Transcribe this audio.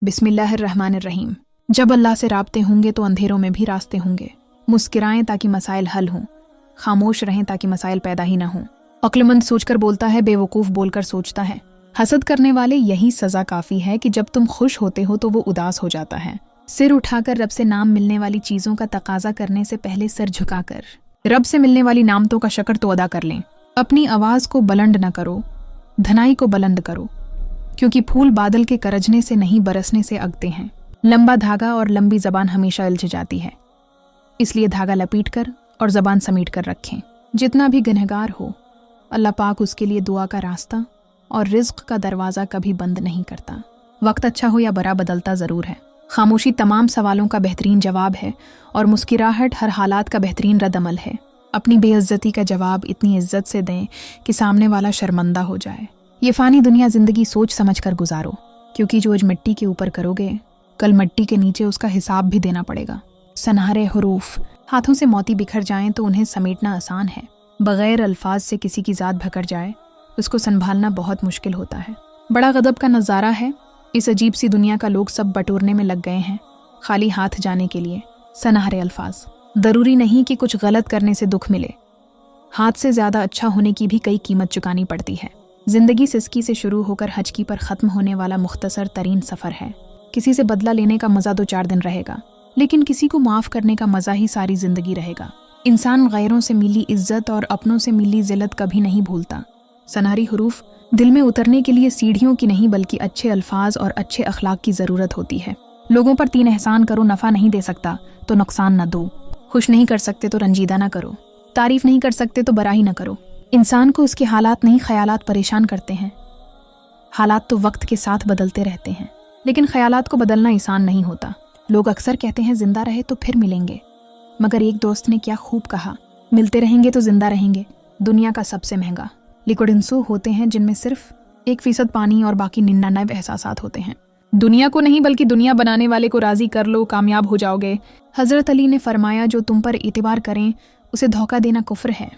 बिस्मिल्लाहिर्रहमानिर्रहीम। जब अल्लाह से राब्ते होंगे तो अंधेरों में भी रास्ते होंगे। मुस्किराएं ताकि मसाइल हल हों, खामोश रहें ताकि मसाइल पैदा ही ना हों। अक्लमंद सोचकर बोलता है, बेवकूफ़ बोलकर सोचता है। हसद करने वाले यही सज़ा काफ़ी है कि जब तुम खुश होते हो तो वो उदास हो जाता है। सिर उठाकर रब से नाम मिलने वाली चीज़ों का तकाजा करने से पहले सर झुकाकर रब से मिलने वाली नामतों का शक्र तो अदा कर लें। अपनी आवाज़ को बुलंद न करो, धनाई को बुलंद करो, क्योंकि फूल बादल के गरजने से नहीं बरसने से अगते हैं। लंबा धागा और लंबी ज़बान हमेशा उलझ जाती है, इसलिए धागा लपेट कर और ज़बान समेट कर रखें। जितना भी गुनहगार हो, अल्लाह पाक उसके लिए दुआ का रास्ता और रिज़्क़ का दरवाज़ा कभी बंद नहीं करता। वक्त अच्छा हो या बुरा, बदलता ज़रूर है। खामोशी तमाम सवालों का बेहतरीन जवाब है और मुस्कुराहट हर हालात का बेहतरीन रद्द-अमल है। अपनी बेइज्जती का जवाब इतनी इज्जत से दें कि सामने वाला शर्मिंदा हो जाए। ये फ़ानी दुनिया ज़िंदगी सोच समझ कर गुजारो, क्योंकि जो आज मिट्टी के ऊपर करोगे कल मिट्टी के नीचे उसका हिसाब भी देना पड़ेगा। सनहरे हुरूफ हाथों से मोती बिखर जाएं तो उन्हें समेटना आसान है। बग़ैर अल्फाज से किसी की ज़ात भकर जाए उसको संभालना बहुत मुश्किल होता है। बड़ा गज़ब का नज़ारा है। इस अजीब सी दुनिया का लोग सब बटोरने में लग गए हैं, खाली हाथ जाने के लिए। सनहरे अल्फाज। ज़रूरी नहीं कि कुछ गलत करने से दुख मिले, हाथ से ज़्यादा अच्छा होने की भी कई कीमत चुकानी पड़ती है। ज़िंदगी सिसकी से शुरू होकर हचकी पर ख़त्म होने वाला मुख्तसर तरीन सफ़र है। किसी से बदला लेने का मज़ा 2-4 दिन रहेगा, लेकिन किसी को माफ़ करने का मज़ा ही सारी ज़िंदगी रहेगा। इंसान गैरों से मिली इज्जत और अपनों से मिली ज़िल्लत कभी नहीं भूलता। सनहरी हुरूफ दिल में उतरने के लिए सीढ़ियों की नहीं बल्कि अच्छे अल्फाज और अच्छे अखलाक की ज़रूरत होती है। लोगों पर 3 एहसान करो, नफ़ा नहीं दे सकता तो नुकसान न दो, खुश नहीं कर सकते तो रंजीदा न करो, तारीफ़ नहीं कर सकते तो बराई न करो। इंसान को उसके हालात नहीं ख़यालात परेशान करते हैं। हालात तो वक्त के साथ बदलते रहते हैं, लेकिन ख़यालात को बदलना आसान नहीं होता। लोग अक्सर कहते हैं ज़िंदा रहे तो फिर मिलेंगे, मगर एक दोस्त ने क्या खूब कहा, मिलते रहेंगे तो ज़िंदा रहेंगे। दुनिया का सबसे महंगा लिक्विड इंसो होते हैं जिनमें सिर्फ 1% पानी और बाकी 99 एहसासात होते हैं। दुनिया को नहीं बल्कि दुनिया बनाने वाले को राज़ी कर लो, कामयाब हो जाओगे। हज़रत अली ने फरमाया, जो तुम पर इतिबार करें उसे धोखा देना कुफ्र है।